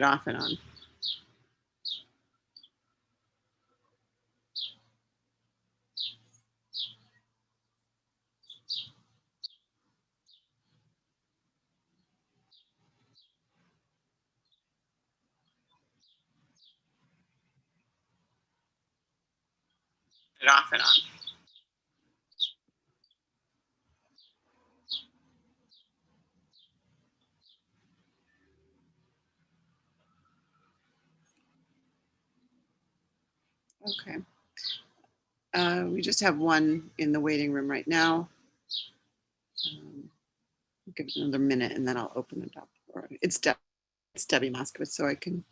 it off and on. It off and on. Okay. We just have one in the waiting room right now. Give it another minute and then I'll open it up. Or it's Debbie Moskowitz, so I can.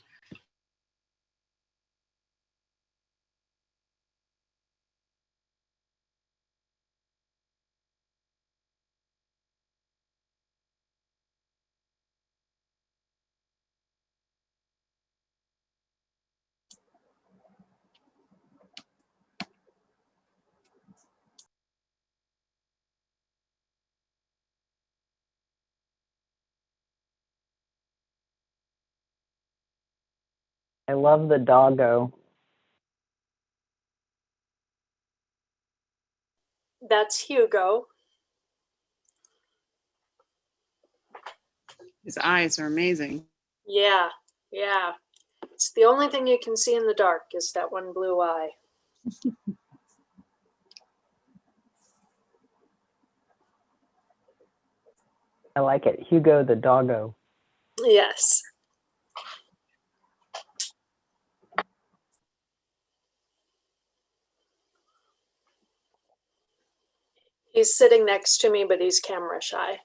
I love the doggo. That's Hugo. His eyes are amazing. Yeah, yeah. It's the only thing you can see in the dark is that one blue eye. I like it. Hugo the doggo. Yes. He's sitting next to me, but he's camera shy.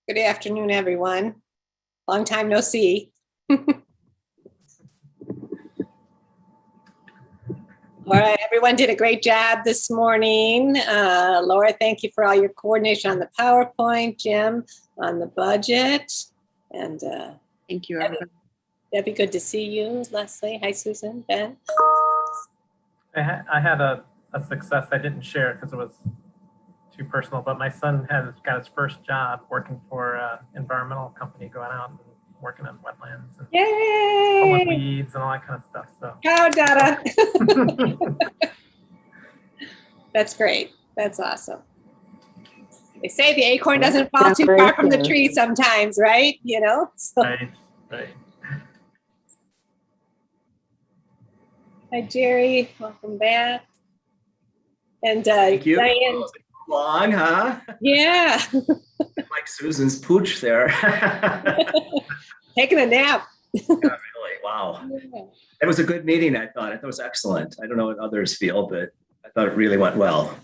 Good afternoon, everyone. Long time no see. All right, everyone did a great job this morning. Laura, thank you for all your coordination on the PowerPoint, Jim on the budget. And Thank you, everybody. Debbie, good to see you. Leslie, hi, Susan, Ben. I had a success I didn't share because it was too personal, but my son has got his first job working for an environmental company, going out and working on wetlands and pulling Yay! weeds and all that kind of stuff. So, Oh, Dada. That's great. That's awesome. They say the acorn doesn't fall too far from the tree sometimes, right? You know? So. right. Hi, Jerry. Welcome back. And thank you. Diane. Long, huh? Yeah. Like Susan's pooch there. Taking a nap. Yeah, really. Wow. Yeah. It was a good meeting, I thought. It was excellent. I don't know what others feel, but I thought it really went well.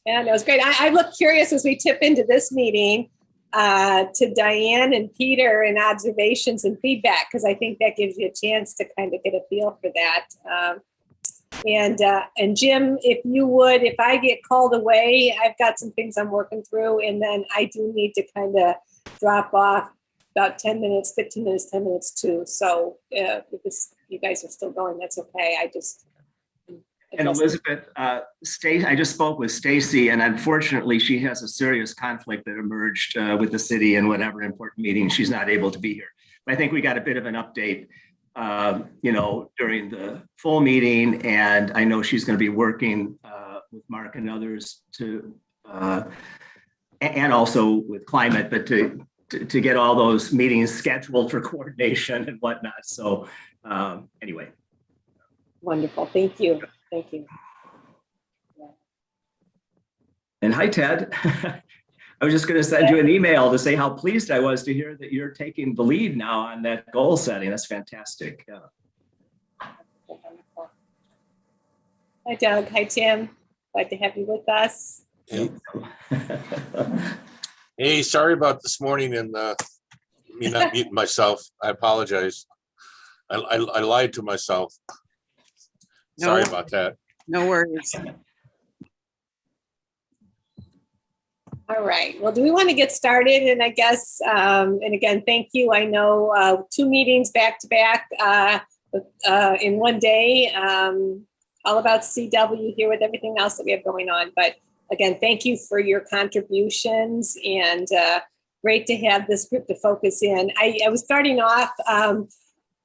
Yeah, that was great. I look curious as we tip into this meeting to Diane and Peter and observations and feedback, because I think that gives you a chance to kind of get a feel for that. And Jim, if you would, if I get called away, I've got some things I'm working through, and then I do need to kind of drop off about 10 minutes, 15 minutes, 10 minutes too. So if you guys are still going, that's okay. And Elizabeth, I just spoke with Stacy, and unfortunately, she has a serious conflict that emerged with the city and whatever important meeting. She's not able to be here. But I think we got a bit of an update, during the full meeting, and I know she's going to be working with Mark and others to, and also with climate, but to get all those meetings scheduled for coordination and whatnot. So anyway. Wonderful. Thank you. Thank you. Yeah. And hi, Ted. I was just going to send you an email to say how pleased I was to hear that you're taking the lead now on that goal setting. That's fantastic. Yeah. Hi, Doug. Hi, Tim. Glad to have you with us. Hey, sorry about this morning and me not muting myself. I apologize. I lied to myself. No, Sorry about that. no worries. All right. Well, do we want to get started? And I guess, and again, thank you. I know 2 meetings back to back in one day, all about CW here with everything else that we have going on. But again, thank you for your contributions, and great to have this group to focus in. I was starting off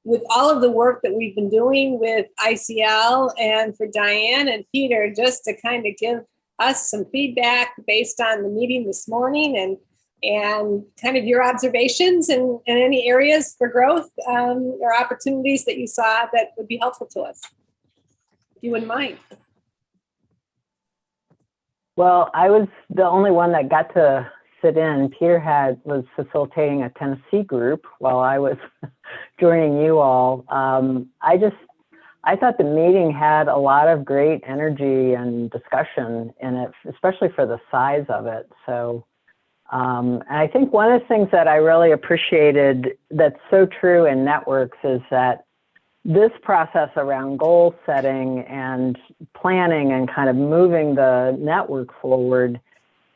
with all of the work that we've been doing with ICL, and for Diane and Peter, just to kind of give us some feedback based on the meeting this morning, and kind of your observations and any areas for growth or opportunities that you saw that would be helpful to us, if you wouldn't mind. Well, I was the only one that got to sit in. Peter was facilitating a Tennessee group while I was joining you all. I thought the meeting had a lot of great energy and discussion in it, especially for the size of it. So, and I think one of the things that I really appreciated that's so true in networks is that this process around goal setting and planning and kind of moving the network forward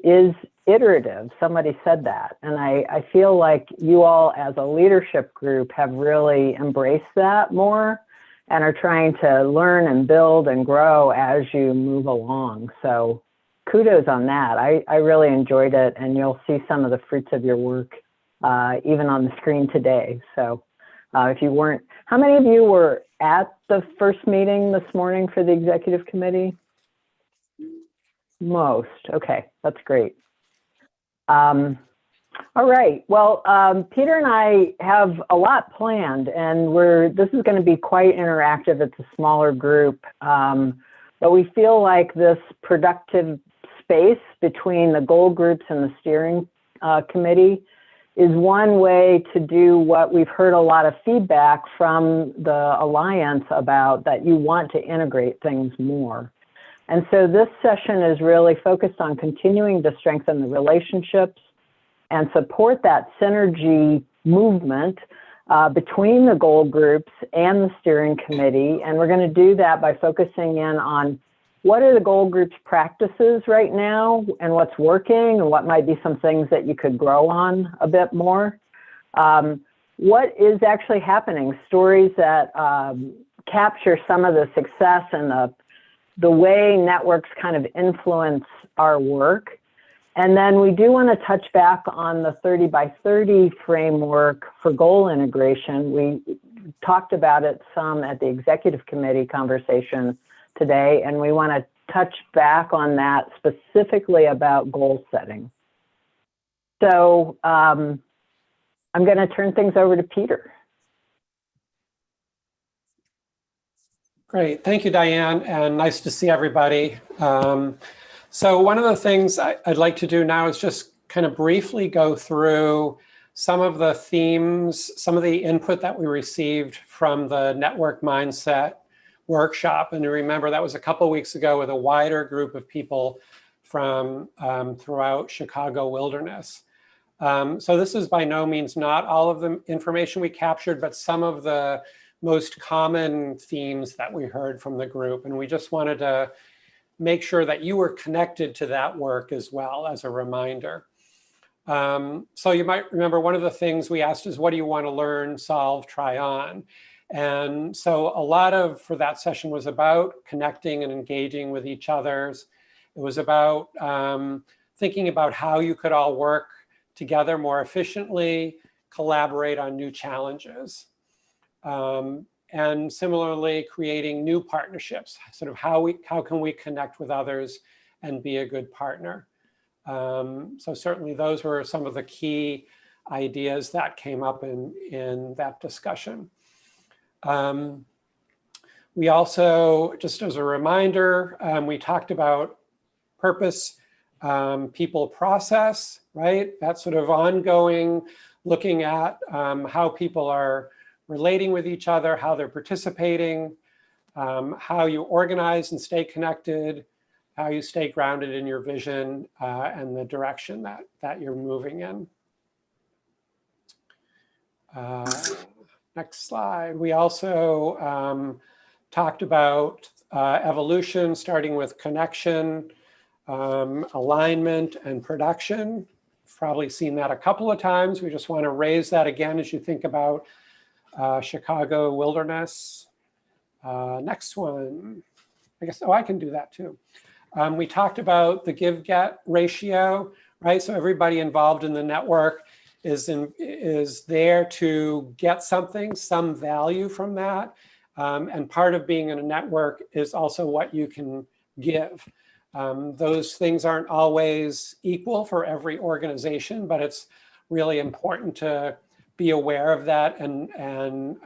is iterative. Somebody said that. And I feel like you all as a leadership group have really embraced that more and are trying to learn and build and grow as you move along. So kudos on that. I really enjoyed it, and you'll see some of the fruits of your work even on the screen today. So if you weren't, how many of you were at the first meeting this morning for the executive committee? Most. Okay, that's great. All right. Well, Peter and I have a lot planned, and this is going to be quite interactive. It's a smaller group, but we feel like this productive space between the goal groups and the steering committee is one way to do what we've heard a lot of feedback from the Alliance about, that you want to integrate things more. And so this session is really focused on continuing to strengthen the relationships and support that synergy movement between the goal groups and the steering committee. And we're going to do that by focusing in on what are the goal groups practices right now and what's working and what might be some things that you could grow on a bit more. What is actually happening, stories that capture some of the success and the way networks kind of influence our work. And then we do want to touch back on the 30 by 30 framework for goal integration. We talked about it some at the executive committee conversation today, and we want to touch back on that specifically about goal setting. So I'm going to turn things over to Peter. Great, thank you, Diane, and nice to see everybody. So one of the things I'd like to do now is just kind of briefly go through some of the themes, some of the input that we received from the Network Mindset workshop. And remember, that was a couple of weeks ago with a wider group of people from throughout Chicago Wilderness. So this is by no means not all of the information we captured, but some of the most common themes that we heard from the group. And we just wanted to make sure that you were connected to that work as well as a reminder. So you might remember one of the things we asked is, what do you want to learn, solve, try on? And so a lot for that session was about connecting and engaging with each other's. It was about thinking about how you could all work together more efficiently, collaborate on new challenges. And similarly, creating new partnerships, sort of how can we connect with others and be a good partner. So certainly those were some of the key ideas that came up in that discussion. We also, just as a reminder, we talked about purpose, people, process, right? That sort of ongoing, looking at how people are relating with each other, how they're participating, how you organize and stay connected, how you stay grounded in your vision and the direction that you're moving in. Next slide. We also talked about evolution, starting with connection, alignment, and production. You've probably seen that a couple of times. We just want to raise that again as you think about Chicago wilderness. Next one. I guess, oh, I can do that too. We talked about the give-get ratio, right? So everybody involved in the network is there to get something, some value from that. And part of being in a network is also what you can give. Those things aren't always equal for every organization, but it's really important to be aware of that and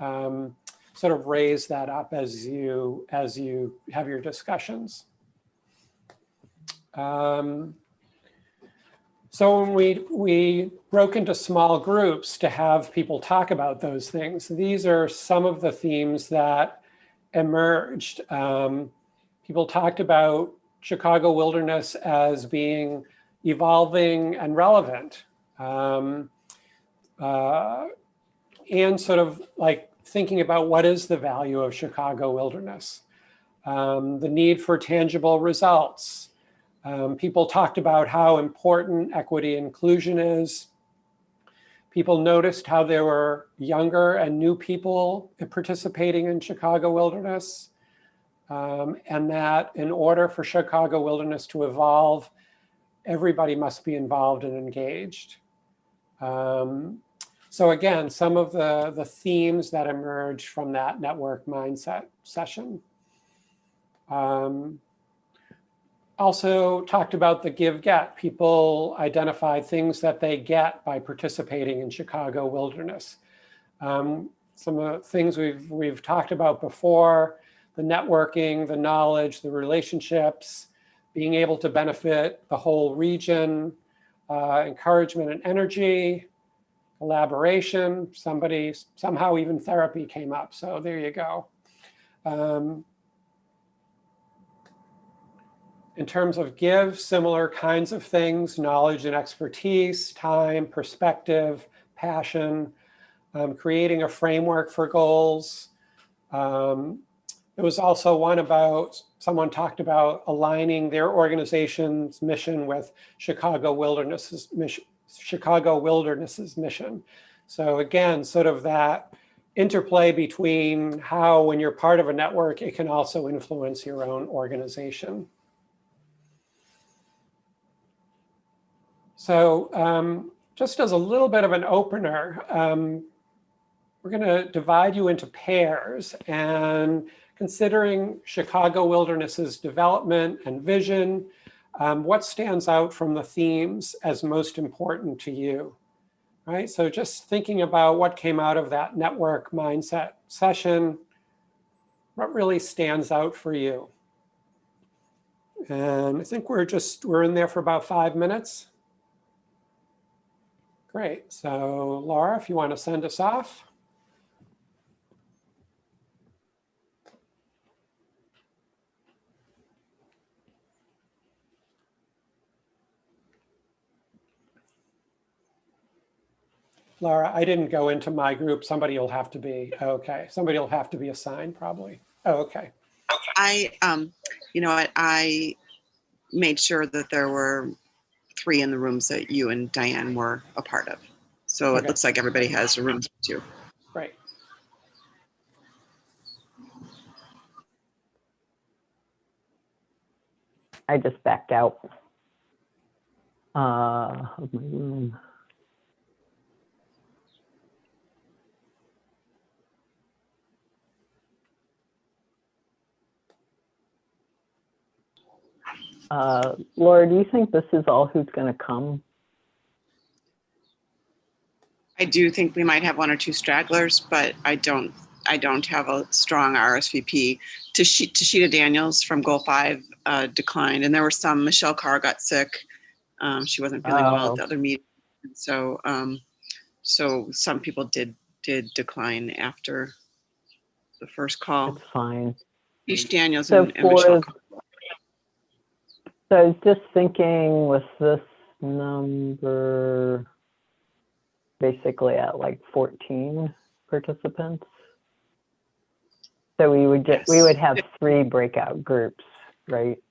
sort of raise that up as you have your discussions. So when we broke into small groups to have people talk about those things, these are some of the themes that emerged. People talked about Chicago wilderness as being evolving and relevant, and sort of like thinking about what is the value of Chicago wilderness, the need for tangible results. People talked about how important equity and inclusion is. People noticed how there were younger and new people participating in Chicago wilderness, and that in order for Chicago wilderness to evolve, everybody must be involved and engaged. So again, some of the themes that emerged from that network mindset session. Also talked about the give-get. People identified things that they get by participating in Chicago wilderness. Some of the things we've talked about before, the networking, the knowledge, the relationships, being able to benefit the whole region, encouragement and energy, collaboration, somehow even therapy came up. So there you go. In terms of give, similar kinds of things, knowledge and expertise, time, perspective, passion, creating a framework for goals. There was also one about, someone talked about aligning their organization's mission with Chicago Wilderness's mission. So again, sort of that interplay between how, when you're part of a network, it can also influence your own organization. So just as a little bit of an opener, we're going to divide you into pairs, and considering Chicago Wilderness's development and vision, what stands out from the themes as most important to you, right? So just thinking about what came out of that network mindset session, what really stands out for you? And I think we're in there for about 5 minutes. Great. So Laura, if you want to send us off. Laura, I didn't go into my group. Somebody will have to be, okay. Somebody will have to be assigned probably. Oh, okay. You know what, I made sure that there were 3 in the rooms that you and Diane were a part of. So Okay. It looks like everybody has a room too. Great. I just backed out of my room. Laura, do you think this is all who's going to come? I do think we might have 1 or 2 stragglers, but I don't have a strong RSVP. Tashita Daniels from Goal 5 declined, and there were some. Michelle Carr got sick. She wasn't feeling well at the other meeting. So so some people did decline after the first call. It's fine. Each Daniels So and Michelle. So I was just thinking with this number, basically at like 14 participants. So we would Yes. we would have 3 breakout groups, right?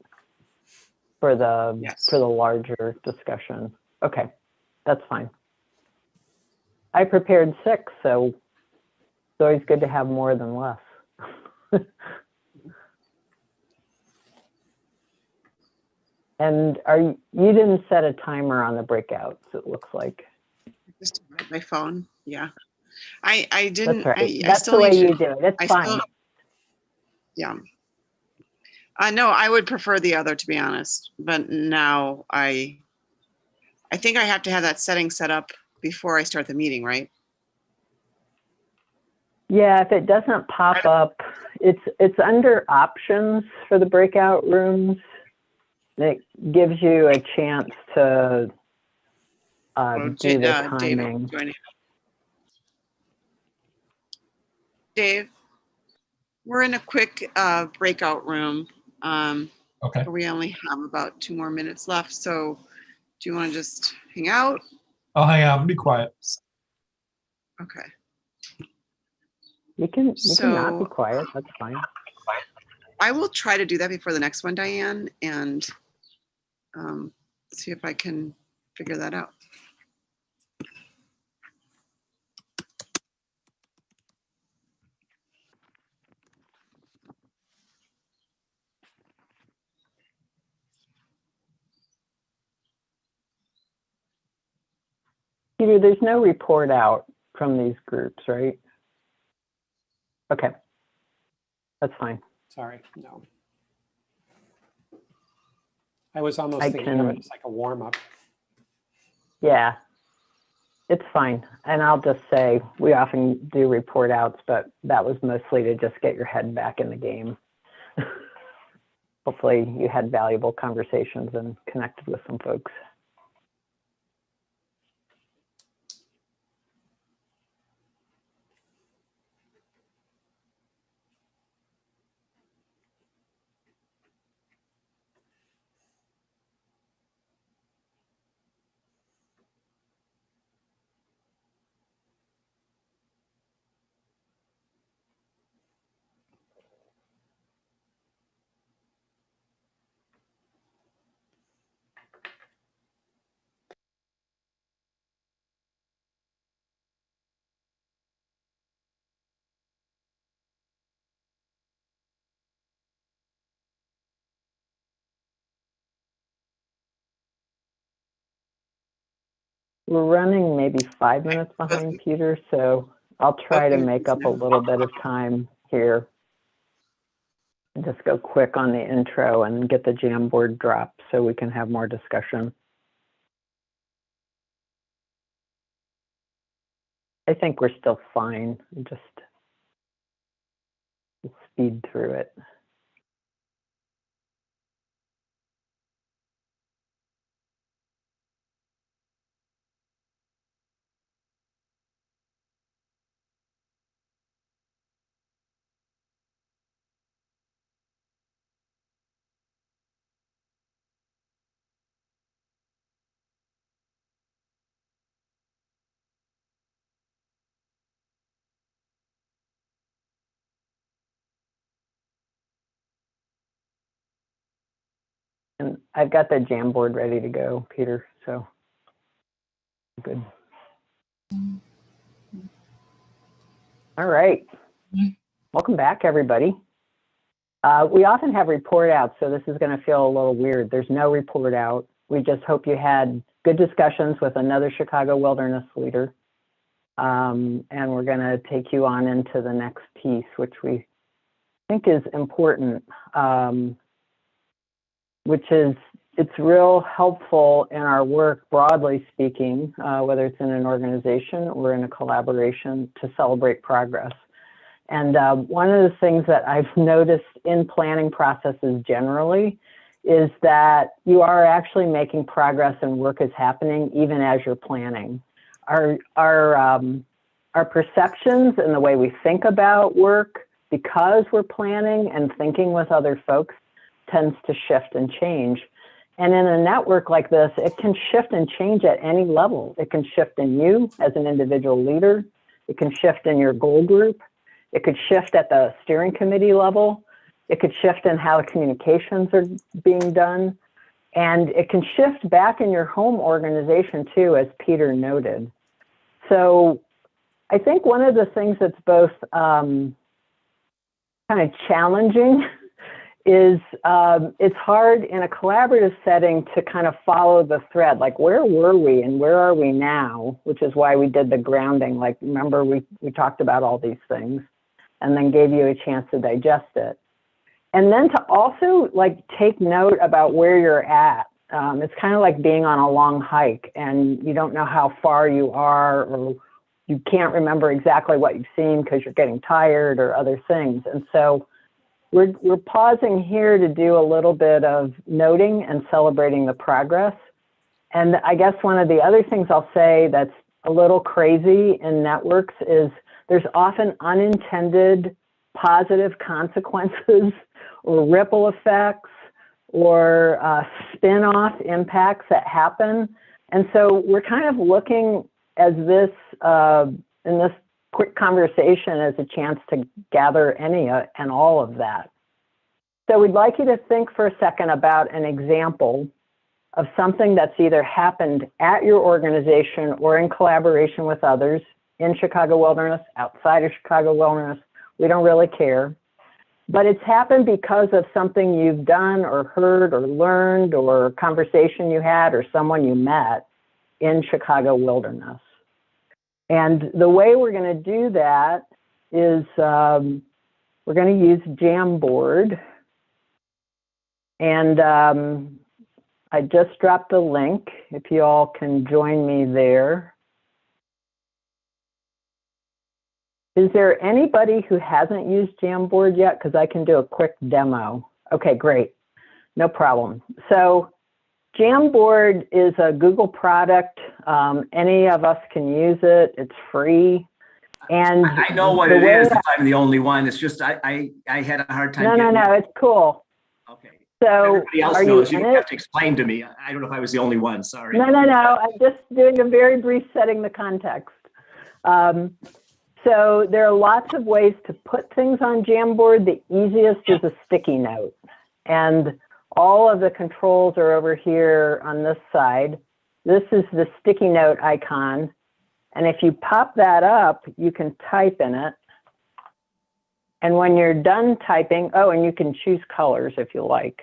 For the Yes. larger discussion. Okay, that's fine. I prepared 6, so it's always good to have more than less. And you didn't set a timer on the breakouts, it looks like. Just my phone. Yeah. I didn't. That's right. I That's still the way need to, you do it. It's I fine. still, yeah. No, I would prefer the other, to be honest. But now I think I have to have that setting set up before I start the meeting, right? Yeah, if it doesn't pop up, it's under options for the breakout rooms. It gives you a chance to do the timing. Dave, we're in a quick breakout room. Okay. We only have about 2 more minutes left. So do you want to just hang out? I'll hang out and be quiet. Okay. You can not be quiet. That's fine. I will try to do that before the next one, Diane, and see if I can figure that out. Peter, there's no report out from these groups, right? Okay, that's fine. Sorry, no. I was almost thinking of it as like a warm up. Yeah, it's fine. And I'll just say, we often do report outs, but that was mostly to just get your head back in the game. Hopefully you had valuable conversations and connected with some folks. We're running maybe 5 minutes behind, Peter, so I'll try to make up a little bit of time here. Just go quick on the intro and get the Jamboard dropped so we can have more discussion. I think we're still fine. Just speed through it. And I've got the Jamboard ready to go, Peter, so good. All right. Welcome back, everybody. We often have report outs, so this is going to feel a little weird. There's no report out. We just hope you had good discussions with another Chicago wilderness leader. And we're going to take you on into the next piece, which we think is important, which is it's real helpful in our work, broadly speaking, whether it's in an organization or in a collaboration, to celebrate progress. And one of the things that I've noticed in planning processes generally is that you are actually making progress and work is happening even as you're planning. Our perceptions and the way we think about work because we're planning and thinking with other folks, tends to shift and change. And in a network like this, it can shift and change at any level. It can shift in you as an individual leader. It can shift in your goal group. It could shift at the steering committee level. It could shift in how the communications are being done. And it can shift back in your home organization too, as Peter noted. So I think one of the things that's both kind of challenging is it's hard in a collaborative setting to kind of follow the thread, like where were we and where are we now, which is why we did the grounding. Like, remember, we talked about all these things and then gave you a chance to digest it. And then to also like take note about where you're at. It's kind of like being on a long hike and you don't know how far you are, or you can't remember exactly what you've seen because you're getting tired or other things. And so we're pausing here to do a little bit of noting and celebrating the progress. And I guess one of the other things I'll say that's a little crazy in networks is there's often unintended positive consequences or ripple effects or spin-off impacts that happen. And so we're kind of looking as this, in this quick conversation as a chance to gather any and all of that. So we'd like you to think for a second about an example of something that's either happened at your organization or in collaboration with others in Chicago Wilderness, outside of Chicago Wilderness. We don't really care. But it's happened because of something you've done or heard or learned or a conversation you had or someone you met in Chicago Wilderness. And the way we're going to do that is we're going to use Jamboard. And I just dropped a link if you all can join me there. Is there anybody who hasn't used Jamboard yet? Because I can do a quick demo. Okay, great. No problem. So Jamboard is a Google product. Any of us can use it. It's free. And I know what it is if I'm the only one. It's just I had a hard time. No, it's cool. Okay. So everybody else knows. You don't have to explain to me. I don't know if I was the only one. Sorry. No. I'm just doing a very brief setting the context. So there are lots of ways to put things on Jamboard. The easiest is a sticky note. And all of the controls are over here on this side. This is the sticky note icon. And if you pop that up, you can type in it. And when you're done typing, oh, and you can choose colors if you like.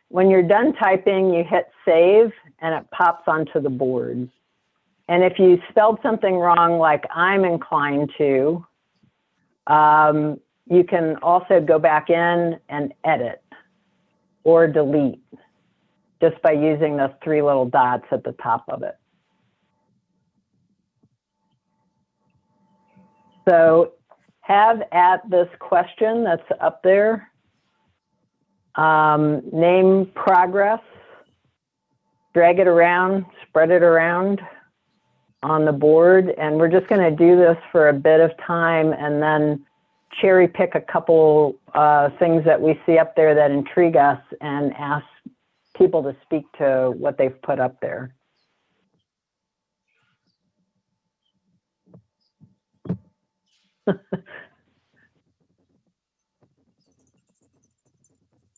When you're done typing, you hit save and it pops onto the board. And if you spelled something wrong, like I'm inclined to, you can also go back in and edit or delete just by using those three little dots at the top of it. So have at this question that's up there, name progress, drag it around, spread it around on the board, and we're just going to do this for a bit of time and then cherry pick a couple things that we see up there that intrigue us and ask people to speak to what they've put up there.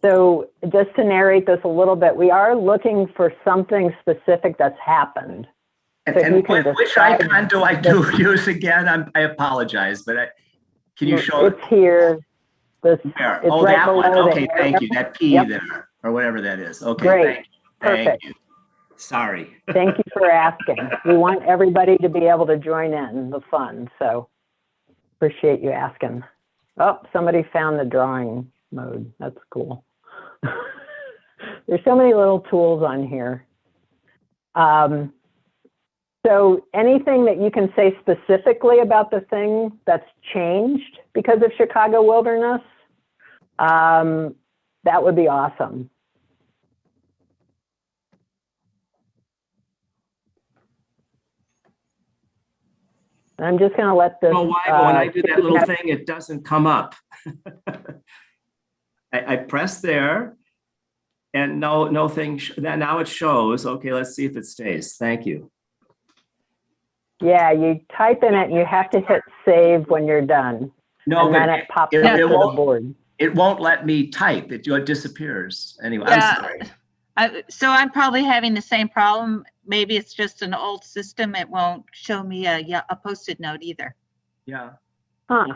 So just to narrate this a little bit, we are looking for something specific that's happened. So and which icon do I use again? I apologize, but can you show it? It's here. It's oh, right that one. below Okay, there. thank you. That P there, or whatever that is. Okay, great. Thank you. Sorry. Thank you for asking. We want everybody to be able to join in the fun, so appreciate you asking. Oh, somebody found the drawing mode. That's cool. There's so many little tools on here. So anything that you can say specifically about the thing that's changed because of Chicago Wilderness, that would be awesome. And I'm just going to let this. Oh, why? But when I do that little have- thing, it doesn't come up. I press there and no thing. Now it shows. Okay, let's see if it stays. Thank you. Yeah, you type in it and you have to hit save when you're done. No, And but then it pops it up to the won't. board. It won't let me type. It disappears. Anyway, Yeah. I'm sorry. So I'm probably having the same problem. Maybe it's just an old system. It won't show me a Post-it note either. Yeah. Huh.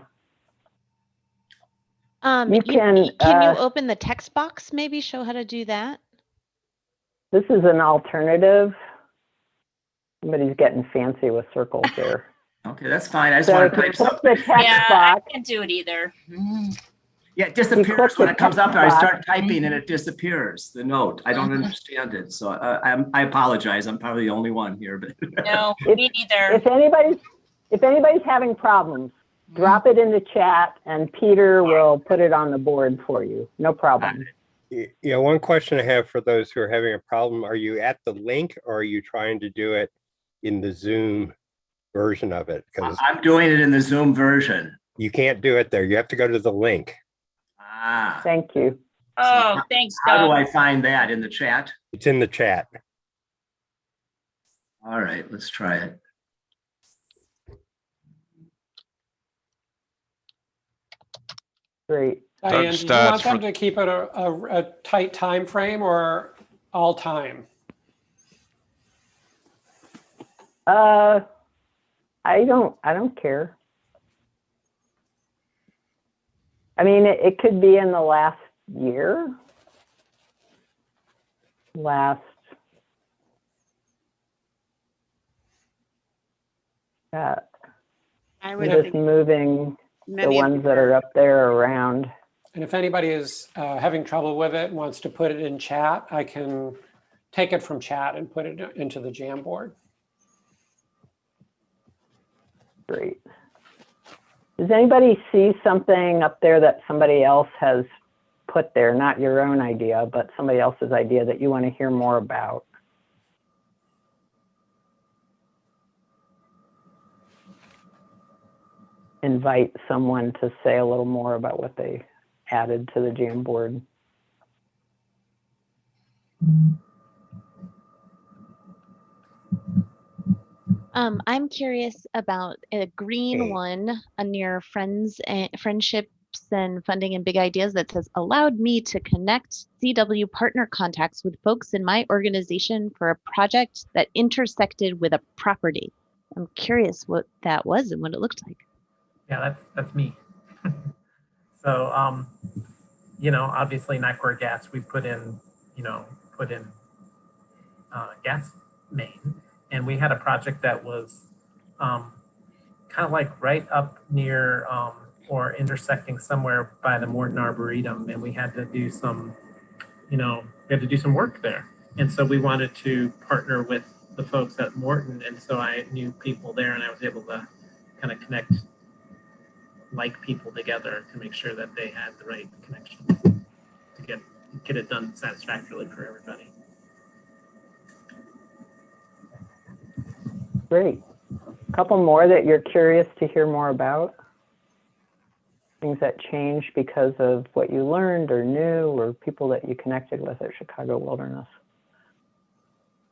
You can, you open the text box, maybe show how to do that? This is an alternative. Somebody's getting fancy with circles there. Okay, that's fine. I just So want if to you type click something. the text Yeah, I box, can't do it either. Yeah, it click disappears the when it comes up. text I box. start typing and it disappears. The note. I don't understand it. So I apologize. I'm probably the only one here. But No, If- me neither. if anybody's having problems, drop it in the chat and Peter will put it on the board for you. No problem. Yeah, one question I have for those who are having a problem, are you at the link or are you trying to do it in the Zoom version of it? Because I'm doing it in the Zoom version. you can't do it there. You have to go to the link. Ah. Thank you. Oh, thanks, How do Doug. I find that in the chat? It's in the chat. All right, let's try it. Great. Diane, do you want them to keep it a tight time frame or all time? I don't care. I mean, it could be in the last year. I We're would just moving the many of ones that are up there around. And if anybody is having trouble with it and wants to put it in chat, I can take it from chat and put it into the Jamboard. Great. Does anybody see something up there that somebody else has put there? Not your own idea, but somebody else's idea that you want to hear more about? Invite someone to say a little more about what they added to the Jamboard. I'm curious about a green one near friendships and funding and big ideas that says allowed me to connect CW partner contacts with folks in my organization for a project that intersected with a property. I'm curious what that was and what it looked like. Yeah, that's me. So, obviously Nacor gas, we put in gas main, and we had a project that was kind of like right up near or intersecting somewhere by the Morton Arboretum, and we had to do some, work there. And so we wanted to partner with the folks at Morton, and so I knew people there, and I was able to kind of connect like people together to make sure that they had the right connection to get it done satisfactorily for everybody. Great. A couple more that you're curious to hear more about? Things that changed because of what you learned or knew or people that you connected with at Chicago Wilderness?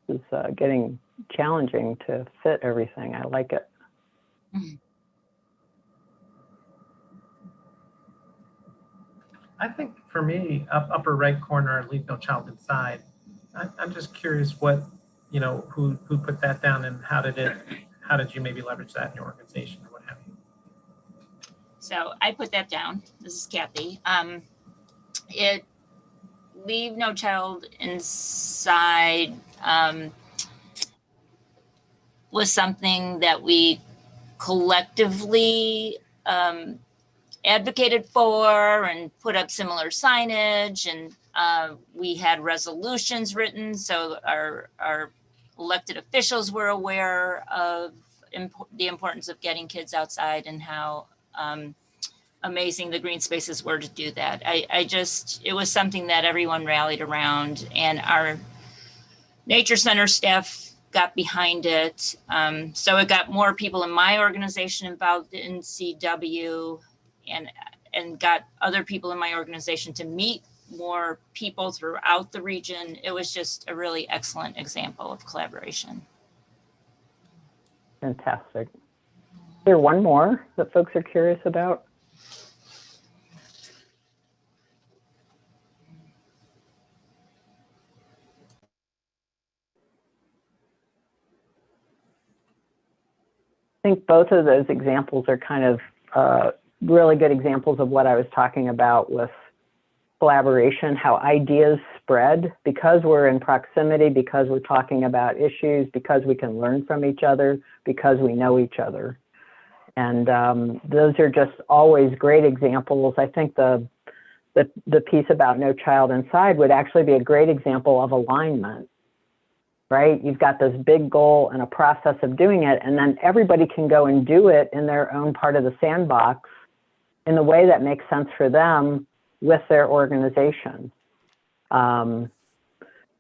It's getting challenging to fit everything. I like it. I think for me, upper right corner, leave no child inside. I'm just curious what, who put that down and how did you maybe leverage that in your organization or what have you? So I put that down. This is Kathy. Leave no child inside was something that we collectively advocated for and put up similar signage, and we had resolutions written, so our elected officials were aware of the importance of getting kids outside and how amazing the green spaces were to do that. It was something that everyone rallied around, and our nature center staff got behind it. So it got more people in my organization involved in CW, and got other people in my organization to meet more people throughout the region. It was just a really excellent example of collaboration. Fantastic. Is there one more that folks are curious about? I think both of those examples are kind of really good examples of what I was talking about with collaboration, how ideas spread because we're in proximity, because we're talking about issues, because we can learn from each other, because we know each other. And those are just always great examples. I think the piece about No Child Inside would actually be a great example of alignment, right? You've got this big goal and a process of doing it, and then everybody can go and do it in their own part of the sandbox in the way that makes sense for them with their organization. You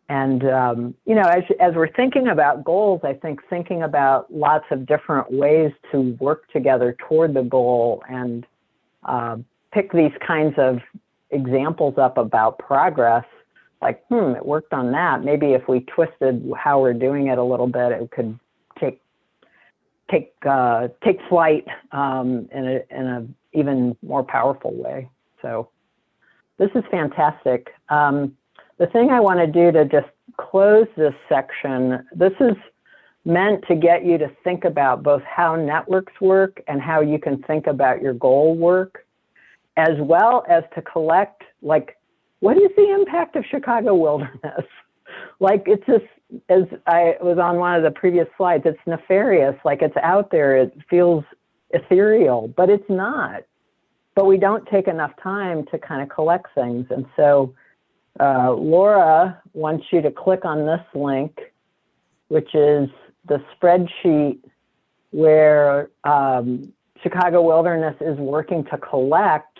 know, as we're thinking about goals, I think thinking about lots of different ways to work together toward the goal and pick these kinds of examples up about progress, like, it worked on that. Maybe if we twisted how we're doing it a little bit, it could take flight in a even more powerful way. So this is fantastic. The thing I want to do to just close this section, this is meant to get you to think about both how networks work and how you can think about your goal work, as well as to collect, like, what is the impact of Chicago wilderness? Like, it's just, as I was on one of the previous slides, it's nefarious, like it's out there, it feels ethereal, but it's not. But we don't take enough time to kind of collect things. And so Laura wants you to click on this link, which is the spreadsheet where Chicago Wilderness is working to collect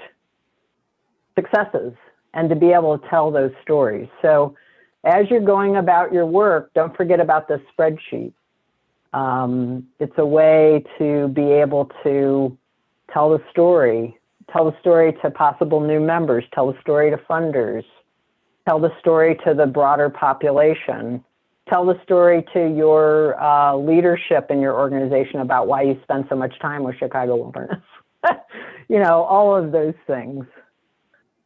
successes and to be able to tell those stories. So as you're going about your work, don't forget about this spreadsheet. It's a way to be able to tell the story to possible new members, tell the story to funders, tell the story to the broader population, tell the story to your leadership in your organization about why you spend so much time with Chicago Wilderness. You know, all of those things.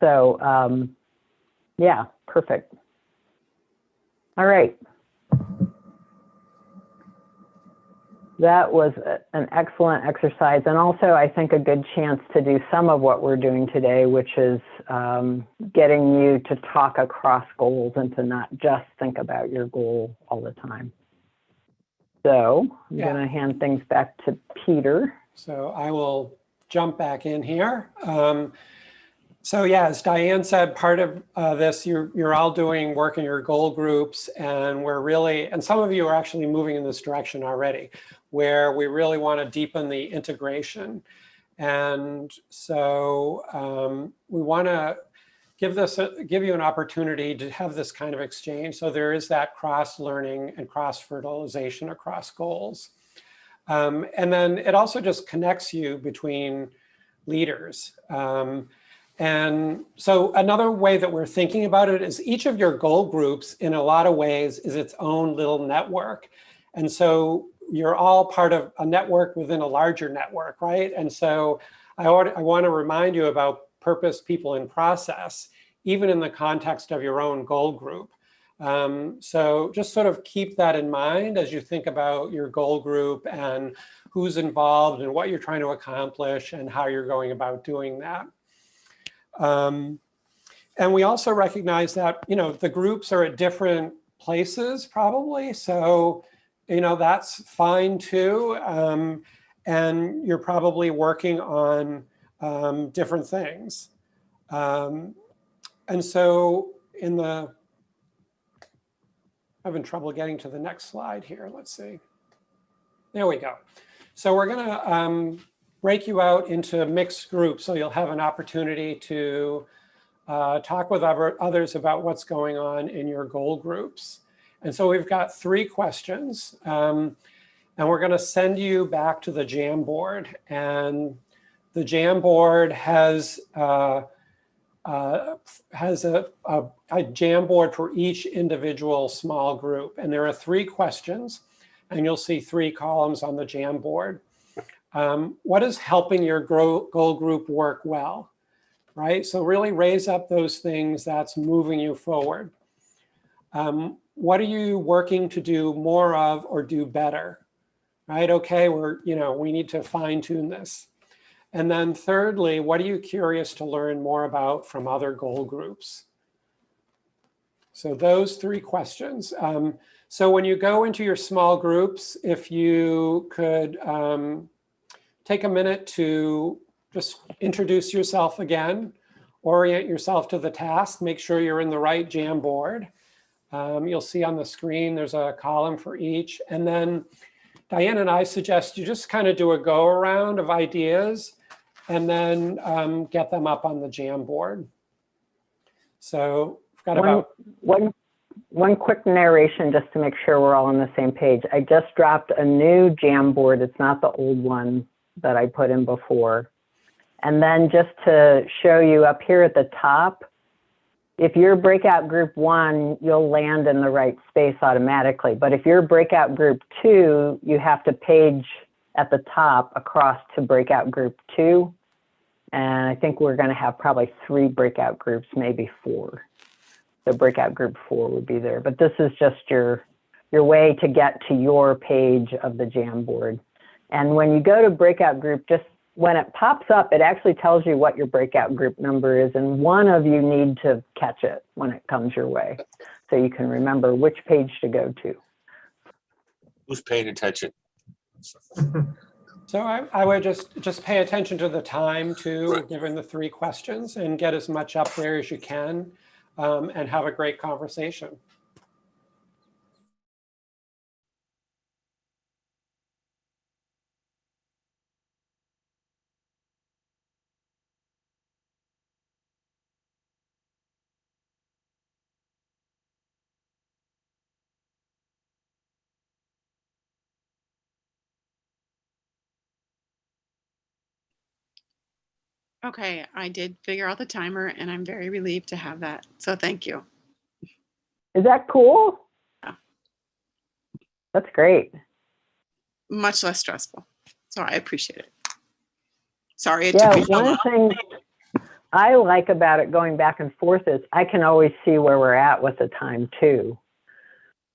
So yeah, perfect. All right. That was an excellent exercise, and also I think a good chance to do some of what we're doing today, which is getting you to talk across goals and to not just think about your goal all the time. So I'm going to hand things back to Peter. So I will jump back in here. So yeah, as Diane said, part of this, you're all doing work in your goal groups, and we're really, and some of you are actually moving in this direction already, where we really want to deepen the integration. And so we want to give you an opportunity to have this kind of exchange. So there is that cross-learning and cross-fertilization across goals. And then it also just connects you between leaders. And so another way that we're thinking about it is each of your goal groups in a lot of ways is its own little network. And so you're all part of a network within a larger network, right? And so I want to remind you about purpose, people, and process, even in the context of your own goal group. So just sort of keep that in mind as you think about your goal group and who's involved and what you're trying to accomplish and how you're going about doing that. And we also recognize that, you know, the groups are at different places probably. So, you know, that's fine too. And you're probably working on different things. And so I'm having trouble getting to the next slide here. Let's see. There we go. So we're going to break you out into mixed groups, so you'll have an opportunity to talk with others about what's going on in your goal groups. And so we've got 3 questions. And we're going to send you back to the Jamboard. And the Jamboard has a Jamboard for each individual small group. And there are 3 questions, and you'll see 3 columns on the Jamboard. What is helping your goal group work well, right? So really raise up those things that's moving you forward. What are you working to do more of or do better? Right? Okay, we need to fine tune this. And then thirdly, what are you curious to learn more about from other goal groups? So those 3 questions. So when you go into your small groups, if you could take a minute to just introduce yourself again, orient yourself to the task, make sure you're in the right Jamboard. You'll see on the screen, there's a column for each. And then Diane and I suggest you just kind of do a go around of ideas and then get them up on the Jamboard. So we've got about one quick narration just to make sure we're all on the same page. I just dropped a new Jamboard. It's not the old one that I put in before. And then just to show you up here at the top, if you're breakout group 1, you'll land in the right space automatically. But if you're breakout group 2, you have to page at the top across to breakout group 2. And I think we're going to have probably 3 breakout groups, maybe 4. So breakout group 4 would be there. But this is just your way to get to your page of the Jamboard. And when you go to breakout group, just when it pops up, it actually tells you what your breakout group number is, and one of you need to catch it when it comes your way, so you can remember which page to go to. Who's paying attention? So I would just pay attention to the time too, Right. given the 3 questions, and get as much up there as you can, and have a great conversation. Okay, I did figure out the timer and I'm very relieved to have that. So thank you. Is that cool? Yeah. That's great. Much less stressful. So I appreciate it. Sorry it Yeah, took me so one long. of the things I like about it going back and forth is I can always see where we're at with the time too.